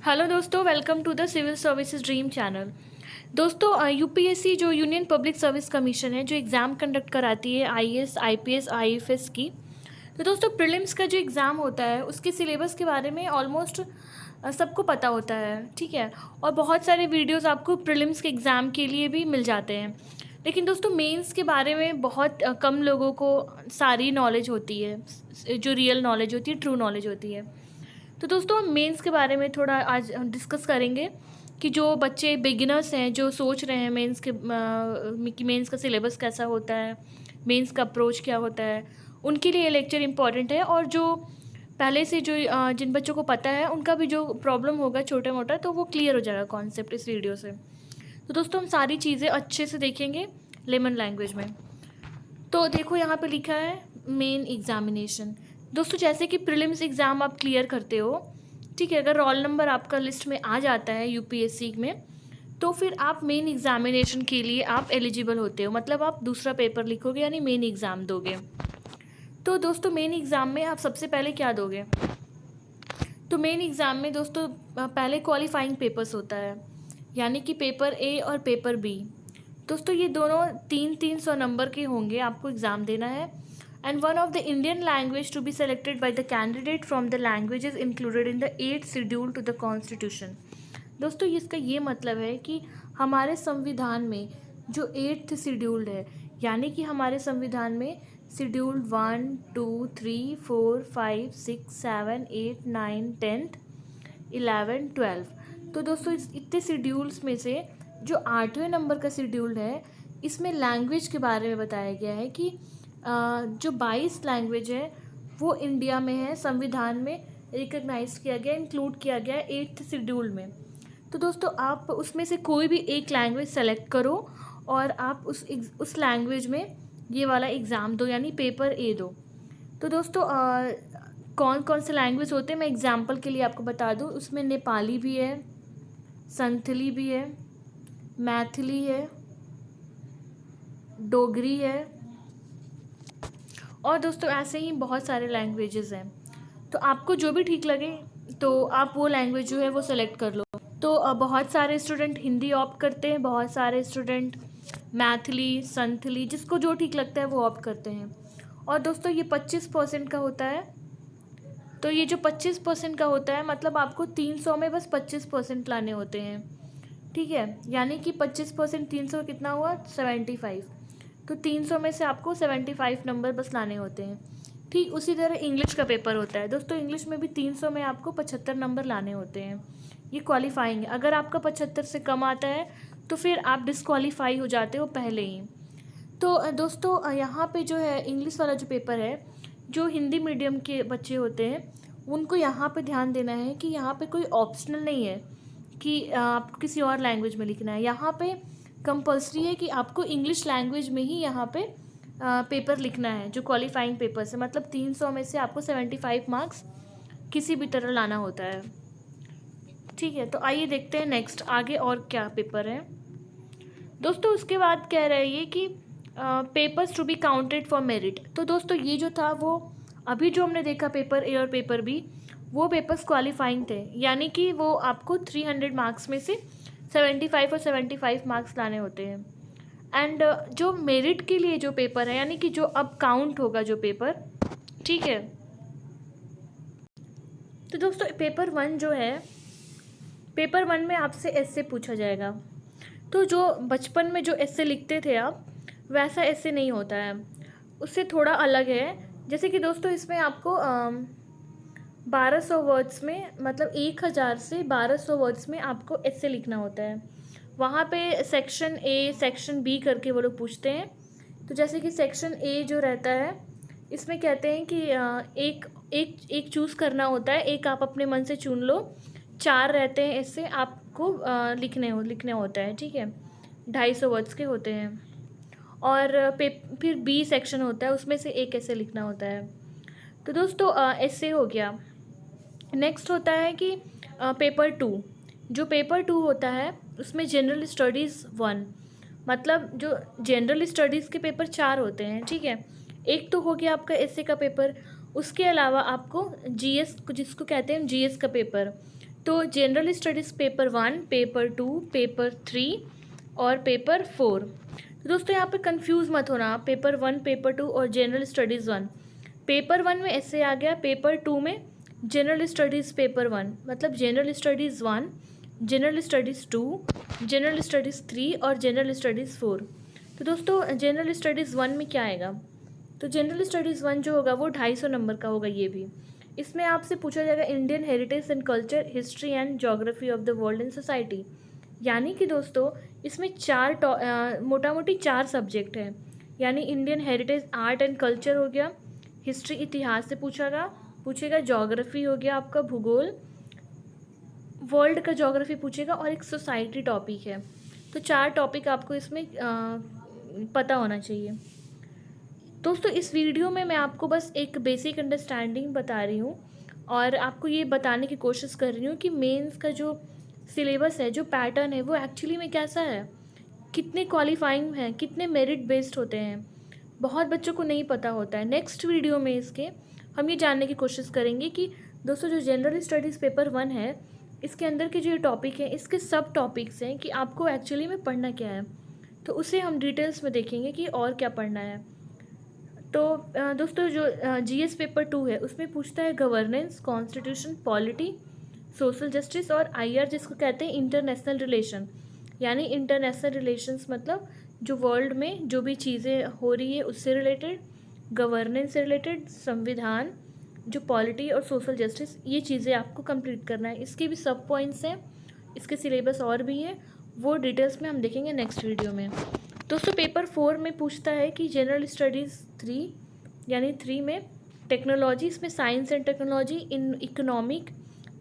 Hello दोस्तों, welcome to the civil services dream channel. दोस्तों, UPSC जो यूनियन पब्लिक सर्विस कमीशन है, जो एग्ज़ाम कंडक्ट कराती है आईएएस, आईपीएस, आईएफएस की। तो दोस्तों, प्रीलिम्स का जो एग्ज़ाम होता है उसके सिलेबस के बारे में ऑलमोस्ट सबको पता होता है, ठीक है। और बहुत सारे वीडियोस आपको प्रीलिम्स के एग्ज़ाम के लिए भी मिल जाते हैं। लेकिन दोस्तों, मेंस के बारे में बहुत कम लोगों को सारी नॉलेज होती है, जो रियल नॉलेज होती है, ट्रू नॉलेज होती है। तो दोस्तों, हम मेंस के बारे में थोड़ा आज हम डिस्कस करेंगे कि जो बच्चे बिगिनर्स हैं, जो सोच रहे हैं मेंस के कि मेंस का सिलेबस कैसा होता है, मेंस का अप्रोच क्या होता है, उनके लिए ये लेक्चर इम्पॉर्टेंट है। और जो पहले से जो जिन बच्चों को पता है उनका भी जो प्रॉब्लम होगा छोटा मोटा, तो वो क्लियर हो जाएगा कॉन्सेप्ट इस वीडियो से। तो दोस्तों, हम सारी चीज़ें अच्छे से देखेंगे लेमन लैंग्वेज में। तो देखो, यहाँ पे लिखा है मेन एग्जामिनेशन। दोस्तों, जैसे कि प्रीलिम्स एग्ज़ाम आप क्लियर करते हो, ठीक है, अगर रोल नंबर आपका लिस्ट में आ जाता है यूपीएससी में, तो फिर आप मेन एग्जामिनेशन के लिए आप एलिजिबल होते हो। मतलब आप दूसरा पेपर लिखोगे, यानी मेन एग्ज़ाम दोगे। तो दोस्तों, मेन एग्ज़ाम में आप सबसे पहले क्या दोगे? तो मेन एग्ज़ाम में दोस्तों पहले क्वालिफाइंग पेपर्स होता है, यानी कि पेपर ए और पेपर बी। दोस्तों, ये दोनों 300 नंबर के होंगे, आपको एग्ज़ाम देना है। And one of the Indian language to be selected by the candidate from the languages included in the 8th schedule to the constitution. दोस्तों, इसका ये मतलब है कि हमारे संविधान में जो 8th शेड्यूल्ड है, यानी कि हमारे संविधान में शेड्यूल 1, 2, 3, 4, 5, 6, 7, 8, 9, 10, 11, 12। तो दोस्तों, इस इतने शेड्यूल्स में से जो 8वें नंबर का शेड्यूल है, इसमें लैंग्वेज के बारे में बताया गया है कि जो 22 लैंग्वेज है वो इंडिया में है, संविधान में रिकग्नाइज किया गया, इंक्लूड किया गया 8th शेड्यूल में। तो दोस्तों, आप उसमें से कोई भी एक लैंग्वेज सेलेक्ट करो और आप उस लैंग्वेज में ये वाला एग्ज़ाम दो, यानी पेपर ए दो। तो दोस्तों, कौन कौन से लैंग्वेज होते हैं मैं एग्जांपल के लिए आपको बता दूं। उसमें नेपाली भी है, संथली भी है, मैथिली है, डोगरी है, और दोस्तों ऐसे ही बहुत सारे लैंग्वेजेस हैं। तो आपको जो भी ठीक लगे तो आप वो लैंग्वेज जो है वो सेलेक्ट कर लो। तो बहुत सारे स्टूडेंट हिंदी ऑप्ट करते हैं, बहुत सारे स्टूडेंट मैथिली, संथली, जिसको जो ठीक लगता है वो ऑप्ट करते हैं। और दोस्तों, ये 25% का होता है। तो ये जो 25% का होता है, मतलब आपको 300 में बस 25% लाने होते हैं, ठीक है। यानी कि 25% 300 कितना हुआ? 75। तो 300 में से आपको 75 नंबर बस लाने होते हैं। ठीक उसी तरह इंग्लिश का पेपर होता है दोस्तों। इंग्लिश में भी 300 में आपको 75 नंबर लाने होते हैं। ये क्वालिफाइंग है। अगर आपका 75 से कम आता है तो फिर आप डिस्क्वालीफाई हो जाते हो पहले ही। तो दोस्तों, यहाँ पे जो है इंग्लिश वाला जो पेपर है, जो हिंदी मीडियम के बच्चे होते हैं उनको यहाँ पे ध्यान देना है कि यहाँ पे कोई ऑप्शनल नहीं है कि आपको किसी और लैंग्वेज में लिखना है। यहाँ पे कंपल्सरी है कि आपको इंग्लिश लैंग्वेज में ही यहाँ पे पेपर लिखना है, जो क्वालिफाइंग पेपर से। मतलब 300 में से आपको 75 मार्क्स किसी भी तरह लाना होता है, ठीक है। तो आइए देखते हैं नेक्स्ट आगे और क्या पेपर है। दोस्तों, उसके बाद कह रहे हैं ये कि papers to be counted for merit. तो दोस्तों, ये जो था वो अभी जो हमने देखा पेपर ए और पेपर बी, वो पेपर्स क्वालिफाइंग थे, यानी कि वो आपको 300 मार्क्स में से 75 और 75 मार्क्स लाने होते हैं। एंड जो मेरिट के लिए जो पेपर है, यानी कि जो अब काउंट होगा जो पेपर, ठीक है। तो दोस्तों, पेपर 1 जो है, पेपर 1 में आपसे ऐसे पूछा जाएगा। तो जो बचपन में जो ऐसे लिखते थे आप, वैसा ऐसे नहीं होता है, उससे थोड़ा अलग है। जैसे कि दोस्तों, इसमें आपको 1200 वर्ड्स में, मतलब 1000 से 1200 वर्ड्स में आपको ऐसे लिखना होता है। वहाँ पे सेक्शन ए, सेक्शन बी करके वो लोग पूछते हैं। तो जैसे कि सेक्शन ए जो रहता है, इसमें कहते हैं कि एक एक एक चूज़ करना होता है, एक आप अपने मन से चुन लो। 4 रहते हैं, ऐसे आपको लिखने होता है, ठीक है। 250 वर्ड्स के होते हैं। और फिर बी सेक्शन होता है, उसमें से एक ऐसे लिखना होता है। तो दोस्तों, ऐसे हो गया। नेक्स्ट होता है कि पेपर 2। जो पेपर 2 होता है उसमें जनरल स्टडीज़ 1, मतलब जो जनरल स्टडीज़ के पेपर 4 होते हैं, ठीक है। एक तो हो गया आपका एसए का पेपर, उसके अलावा आपको जीएस, जिसको कहते हैं जीएस का पेपर, तो general studies paper 1, paper 2, paper 3 और पेपर 4। तो दोस्तों यहाँ पर कंफ्यूज मत होना आप, पेपर 1, पेपर 2 और जनरल स्टडीज़ 1। पेपर 1 में ऐसे आ गया, पेपर 2 में जनरल स्टडीज़ पेपर 1, मतलब general studies 1, general studies 2, general studies 3 और जनरल स्टडीज़ 4। तो दोस्तों जनरल स्टडीज़ 1 में क्या आएगा, तो जनरल स्टडीज़ 1 जो होगा वो 250 नंबर का होगा। ये भी इसमें आपसे पूछा जाएगा Indian heritage and culture, history and geography of the world and society. यानी कि दोस्तों इसमें मोटा मोटी 4 सब्जेक्ट हैं, यानी Indian heritage art and culture हो गया, हिस्ट्री इतिहास से पूछेगा, ज्योग्राफी हो गया आपका भूगोल, वर्ल्ड का ज्योग्राफी पूछेगा, और एक सोसाइटी टॉपिक है। तो 4 टॉपिक आपको इसमें पता होना चाहिए। दोस्तों इस वीडियो में मैं आपको बस एक बेसिक अंडरस्टैंडिंग बता रही हूँ और आपको ये बताने की कोशिश कर रही हूँ कि मेंस का जो सिलेबस है, जो पैटर्न है, वो एक्चुअली में कैसा है, कितने क्वालिफाइंग हैं, कितने मेरिट बेस्ड होते हैं। बहुत बच्चों को नहीं पता होता है। नेक्स्ट वीडियो में इसके हम ये जानने की कोशिश करेंगे कि दोस्तों जो जनरल स्टडीज़ पेपर 1 है, इसके अंदर के जो टॉपिक हैं, इसके सब टॉपिक्स हैं कि आपको एक्चुअली में पढ़ना क्या है। तो उसे हम डिटेल्स में देखेंगे कि और क्या पढ़ना है। तो दोस्तों जो जीएस पेपर 2 है उसमें पूछता है governance, constitution, polity, social justice और आईआर, जिसको कहते हैं इंटरनेशनल रिलेशन। यानी इंटरनेशनल रिलेशंस मतलब जो वर्ल्ड में जो भी चीज़ें हो रही है उससे रिलेटेड, गवर्नेंस से रिलेटेड, संविधान, जो पॉलिटी और सोशल जस्टिस, ये चीज़ें आपको कंप्लीट करना है। इसके भी सब पॉइंट्स हैं, इसके सिलेबस और भी हैं, वो डिटेल्स में हम देखेंगे नेक्स्ट वीडियो में। दोस्तों पेपर 4 में पूछता है कि जनरल स्टडीज़ 3 यानी 3 में टेक्नोलॉजी, इसमें science and technology, in economic,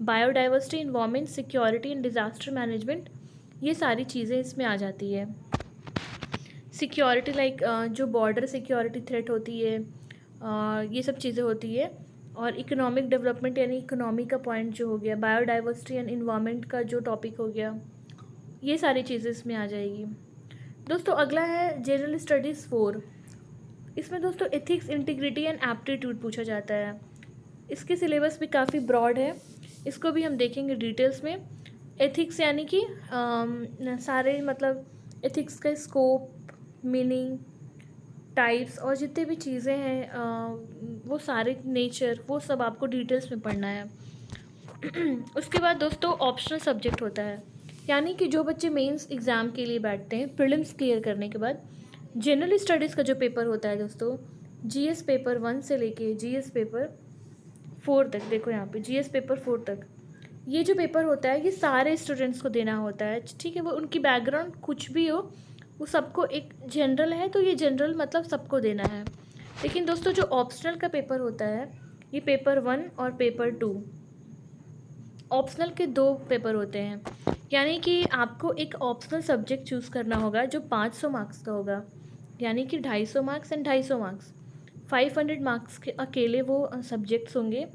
biodiversity, environment, security and disaster management, ये सारी चीज़ें इसमें आ जाती है। सिक्योरिटी लाइक जो बॉर्डर सिक्योरिटी थ्रेट होती है, ये सब चीज़ें होती है। और इकोनॉमिक डेवलपमेंट यानी इकोनॉमी का पॉइंट जो हो गया, बायोडाइवर्सिटी एंड इन्वायरमेंट का जो टॉपिक हो गया, ये सारी चीज़ें इसमें आ जाएगी। दोस्तों अगला है जनरल स्टडीज़ 4। इसमें दोस्तों एथिक्स, इंटीग्रिटी एंड एप्टीट्यूड पूछा जाता है। इसके सिलेबस भी काफ़ी ब्रॉड है, इसको भी हम देखेंगे डिटेल्स में। एथिक्स यानी कि सारे मतलब एथिक्स का स्कोप, मीनिंग, टाइप्स और जितने भी चीज़ें हैं वो सारे नेचर, वो सब आपको डिटेल्स में पढ़ना है। उसके बाद दोस्तों ऑप्शनल सब्जेक्ट होता है, यानी कि जो बच्चे मेंस एग्ज़ाम के लिए बैठते हैं प्रीलिम्स क्लियर करने के बाद, जनरल स्टडीज़ का जो पेपर होता है दोस्तों, जीएस पेपर 1 से लेके जीएस पेपर 4 तक, देखो यहाँ पे जीएस पेपर 4 तक, ये जो पेपर होता है ये सारे स्टूडेंट्स को देना होता है। ठीक है, वो उनकी बैकग्राउंड कुछ भी हो, वो सबको, एक जनरल है तो ये जनरल मतलब सबको देना है। लेकिन दोस्तों जो ऑप्शनल का पेपर होता है, ये पेपर 1 और पेपर 2, ऑप्शनल के 2 पेपर होते हैं। यानी कि आपको एक ऑप्शनल सब्जेक्ट चूज़ करना होगा जो 500 मार्क्स का होगा, यानी कि 250 मार्क्स एंड 250 मार्क्स, 500 मार्क्स के अकेले वो सब्जेक्ट्स होंगे।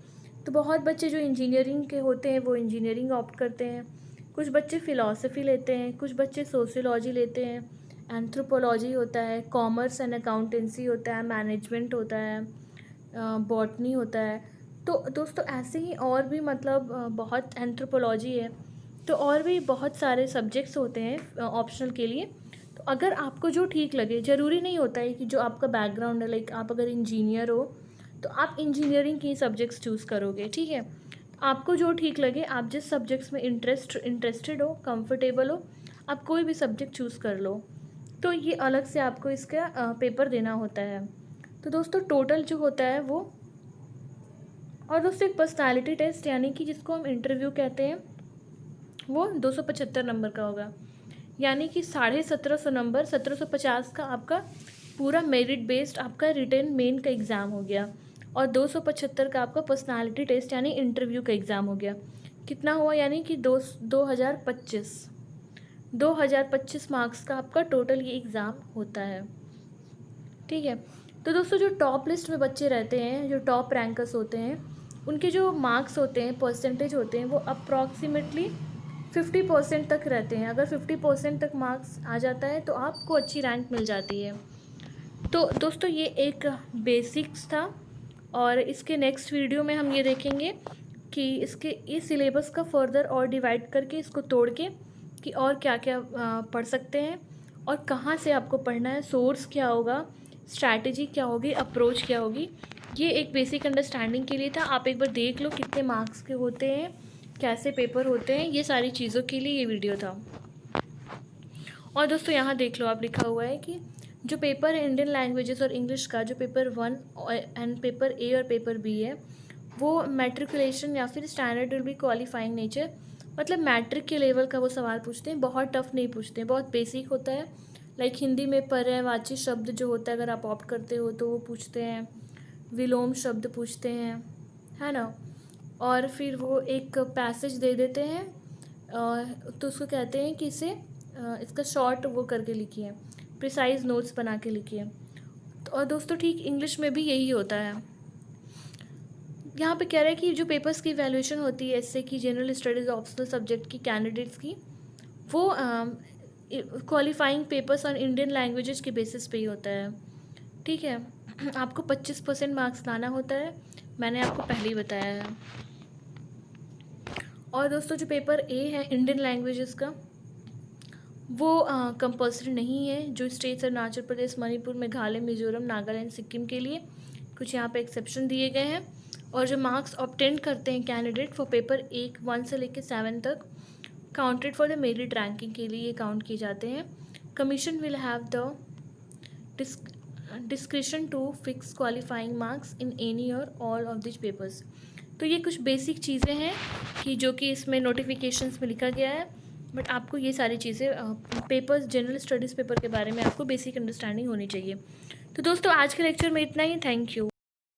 तो बहुत बच्चे जो इंजीनियरिंग के होते हैं वो इंजीनियरिंग ऑप्ट करते हैं, कुछ बच्चे फ़िलासफ़ी लेते हैं, कुछ बच्चे सोशियोलॉजी लेते हैं, एंथ्रोपोलॉजी होता है, कॉमर्स एंड अकाउंटेंसी होता है, मैनेजमेंट होता है, बॉटनी होता है। तो दोस्तों ऐसे ही और भी मतलब बहुत, एंथ्रोपोलॉजी है, तो और भी बहुत सारे सब्जेक्ट्स होते हैं ऑप्शनल के लिए। तो अगर आपको जो ठीक लगे, ज़रूरी नहीं होता है कि जो आपका बैकग्राउंड है, लाइक आप अगर इंजीनियर हो तो आप इंजीनियरिंग की सब्जेक्ट्स चूज़ करोगे, ठीक है। आपको जो ठीक लगे, आप जिस सब्जेक्ट्स में इंटरेस्टेड हो, कंफर्टेबल हो, आप कोई भी सब्जेक्ट चूज़ कर लो। तो ये अलग से आपको इसका पेपर देना होता है। तो दोस्तों टोटल जो होता है वो, और दोस्तों एक पर्सनालिटी टेस्ट यानी कि जिसको हम इंटरव्यू कहते हैं, वो 275 नंबर का होगा। यानी कि 1750 नंबर, 1750 का आपका पूरा मेरिट बेस्ड आपका रिटन मेन का एग्ज़ाम हो गया, और 275 का आपका पर्सनालिटी टेस्ट यानी इंटरव्यू का एग्ज़ाम हो गया। कितना हुआ, यानी कि 2025 मार्क्स का आपका टोटल ये एग्ज़ाम होता है, ठीक है। तो दोस्तों जो टॉप लिस्ट में बच्चे रहते हैं, जो टॉप रैंकर्स होते हैं, उनके जो मार्क्स होते हैं, परसेंटेज होते हैं, वो अप्रॉक्सीमेटली 50% तक रहते हैं। अगर 50% तक मार्क्स आ जाता है तो आपको अच्छी रैंक मिल जाती है। तो दोस्तों ये एक बेसिक्स था, और इसके नेक्स्ट वीडियो में हम ये देखेंगे कि इसके इस सिलेबस का फर्दर और डिवाइड करके इसको तोड़ के कि और क्या क्या पढ़ सकते हैं और कहाँ से आपको पढ़ना है, सोर्स क्या होगा, स्ट्रैटेजी क्या होगी, अप्रोच क्या होगी। ये एक बेसिक अंडरस्टैंडिंग के लिए था। आप एक बार देख लो कितने मार्क्स के होते हैं, कैसे पेपर होते हैं, ये सारी चीज़ों के लिए ये वीडियो था। और दोस्तों यहाँ देख लो, आप लिखा हुआ है कि जो पेपर है इंडियन लैंग्वेजेस और इंग्लिश का, जो पेपर 1 एंड पेपर ए और पेपर बी है, वो मैट्रिकुलेशन या फिर standard will be qualifying nature, मतलब मैट्रिक के लेवल का वो सवाल पूछते हैं। बहुत टफ नहीं पूछते हैं, बहुत बेसिक होता है। लाइक हिंदी में पर्यायवाची शब्द जो होता है, अगर आप ऑप्ट करते हो तो वो पूछते हैं, विलोम शब्द पूछते हैं, है ना। और फिर वो एक पैसेज दे देते हैं, तो उसको कहते हैं कि इसे इसका शॉर्ट वो करके लिखिए, प्रिसाइज नोट्स बना के लिखिए। और दोस्तों ठीक इंग्लिश में भी यही होता है। यहाँ पे कह रहा है कि जो पेपर्स की वैल्यूएशन होती है इससे कि जनरल स्टडीज़ ऑप्शनल सब्जेक्ट की कैंडिडेट्स की, वो qualifying papers on Indian languages के बेसिस पे ही होता है। ठीक है, आपको 25% मार्क्स लाना होता है, मैंने आपको पहले ही बताया है। और दोस्तों जो पेपर ए है इंडियन लैंग्वेजेस का, वो कंपल्सरी नहीं है। जो स्टेट्स अरुणाचल प्रदेश, मणिपुर, मेघालय, मिजोरम, नागालैंड, सिक्किम के लिए कुछ यहाँ पे एक्सेप्शन दिए गए हैं। और जो मार्क्स ऑब्टेन करते हैं कैंडिडेट फॉर पेपर 1 से लेकर 7 तक, counted for the merit ranking के लिए काउंट किए जाते हैं। Commission will have the discretion to fix qualifying marks in any or all of this papers. तो ये कुछ बेसिक चीज़ें हैं कि जो कि इसमें नोटिफिकेशंस में लिखा गया है। बट आपको ये सारी चीज़ें पेपर्स, जनरल स्टडीज़ पेपर के बारे में आपको बेसिक अंडरस्टैंडिंग होनी चाहिए। तो दोस्तों आज के लेक्चर में इतना ही। Thank you.